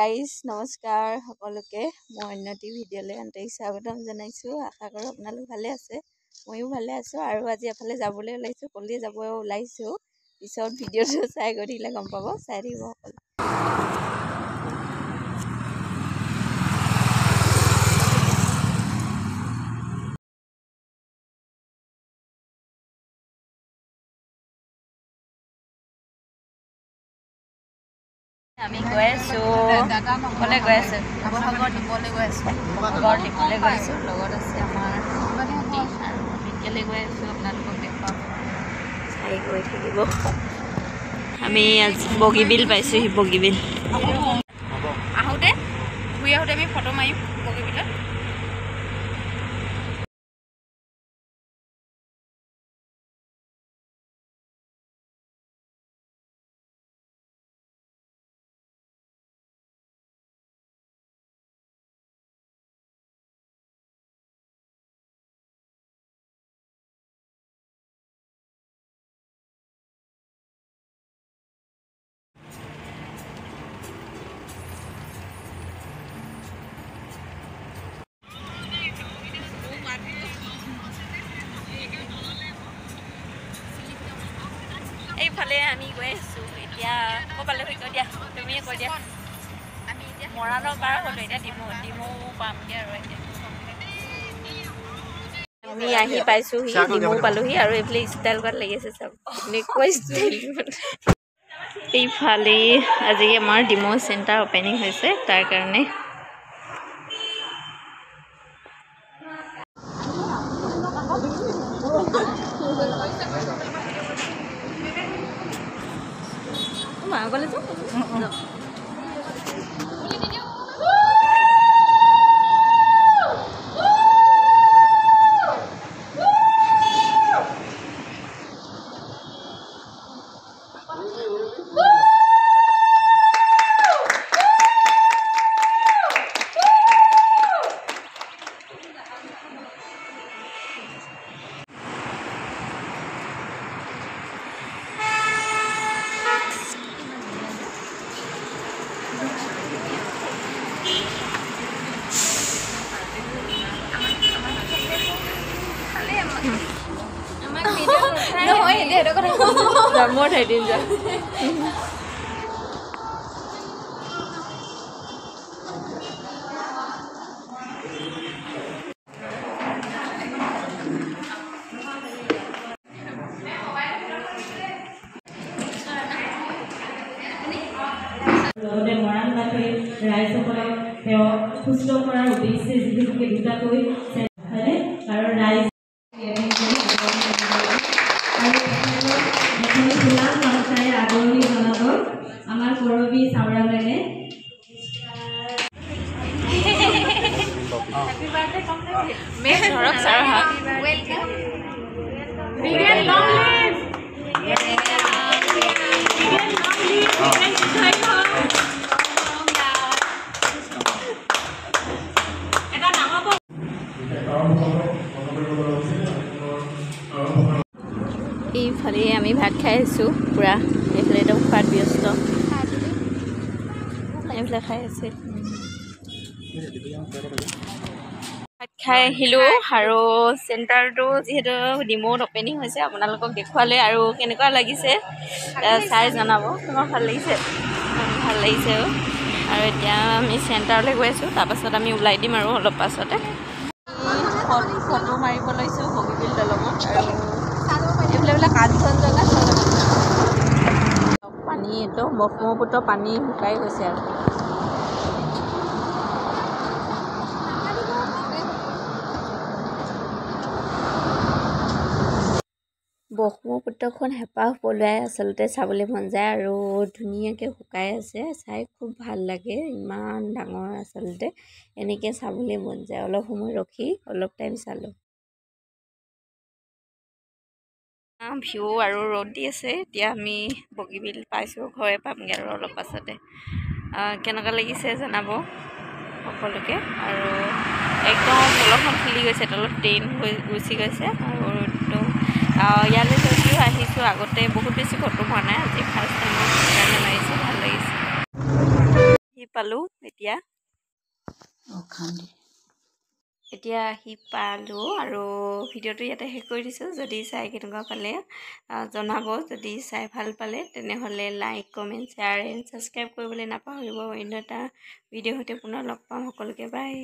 Guys নমস্কাৰ সকলোকে মই অন্যটি ভিডিঅ'লৈ আন্তৰিক স্বাগতম জনাইছোঁ। আশা কৰোঁ আপোনালোক ভালে আছে, ময়ো ভালে আছোঁ। আৰু আজি এফালে যাবলৈ ওলাইছোঁ, ক'লৈ যাব ওলাইছোঁ পিছত ভিডিঅ'টো চাই গৈ থাকিলে গম পাব, চাই থাকিব সকলো। আমি গৈ আছোঁ, ক'লৈ গৈ আছোঁ? শিৱসাগৰ ডিমৌলৈ গৈ আছোঁ। শিৱসাগৰ ডিমৌলৈ গৈ আছোঁ। লগত আছে আমাৰ ভণ্টি আৰু আমি কেলৈ গৈ আছোঁ আপোনালোকক দেখুৱাম, চাই গৈ থাকিব। আমি আজি বগীবিল পাইছোঁহি, বগীবিল। আহোঁতে ঘূৰি আহোঁতে আমি ফটো মাৰিম বগীবিলত। এইফালে আমি গৈ আছোঁ এতিয়া। ক'ৰবালৈ কৈ দিয়া, তুমিয়ে কৈ দিয়া। আমি এতিয়া মৰাণৰ পাৰ হ'লোঁ, এতিয়া ডিমৌ পামগৈ আৰু এতিয়া। আমি আহি পাইছোঁহি, ডিমৌ পালোহি আৰু এইফালে ষ্টাইল কৰাত লাগি আছে চব, এনেকুৱা ষ্টাইল। এইফালে আজি আমাৰ ডিমৌ চেণ্টাৰ অপেনিং হৈছে, তাৰ কাৰণে আগলৈ যাওঁ। জন্মৰ ঠাইদিন যা মৰাণবাসী ৰাইজসকলক তেওঁ সুস্থ কৰাৰ উদ্দেশ্যে যিহেতুকে দুটাকৈ আৰু ৰাইজ আদৰণি জনাব আমাৰ কৰবী চাউৰা মেলে। ধৰক ছাৰ এইফালে আমি ভাত খাই আছোঁ পূৰা। এইফালে একদম খোৱাত ব্যস্ত, এইফালে খাই আছে। ভাত খাই আহিলোঁ আৰু চেণ্টাৰটো যিহেতু ডিমৌত অপেনিং হৈছে আপোনালোকক দেখুৱালে আৰু কেনেকুৱা লাগিছে চাই জনাব। তোমাক ভাল লাগিছে? ভাল লাগিছে আৰু এতিয়া আমি চেণ্টাৰলৈ গৈ আছোঁ, তাৰপাছত আমি ওলাই দিম আৰু অলপ পাছতে। ফটো মাৰিব লৈছোঁ বগীবিল দলঙত আৰু এইফালে কাঞ্চনজংঘা পানী একদম ব্ৰহ্মপুত্ৰ পানী শুকাই গৈছে আৰু ব্ৰহ্মপুত্ৰখন হেঁপাহ পলুৱাই আচলতে চাবলৈ মন যায় আৰু ধুনীয়াকৈ শুকাই আছে, চাই খুব ভাল লাগে। ইমান ডাঙৰ আচলতে এনেকৈ চাবলৈ মন যায়। অলপ সময় ৰখি অলপ টাইম চালোঁ। ভিউ আৰু ৰ'দ দি আছে। এতিয়া আমি বগীবিল পাইছোঁ, ঘৰে পামগৈ আৰু অলপ পাছতে। কেনেকুৱা লাগিছে জনাব সকলোকে। আৰু একদম তলখন খুলি গৈছে, তলত ট্ৰেইন গুচি গৈছে আৰু একদম ইয়ালৈ যদিও আহিছোঁ আগতে বহুত বেছি ফটো হোৱা নাই, আজি ফাৰ্ষ্ট টাইম কাৰণে মাৰিছোঁ, ভাল লাগিছে। আহি পালোঁ এতিয়া এতিয়া আহি পালোঁ আৰু ভিডিঅ'টো ইয়াতে শেষ কৰি দিছোঁ। যদি চাই কেনেকুৱা পালে জনাব। যদি চাই ভাল পালে তেনেহ'লে like comment share and subscribe কৰিবলৈ নাপাহৰিব। অন্য এটা ভিডিঅ'ৰ সৈতে পুনৰ লগ পাম। সকলোকে বাই।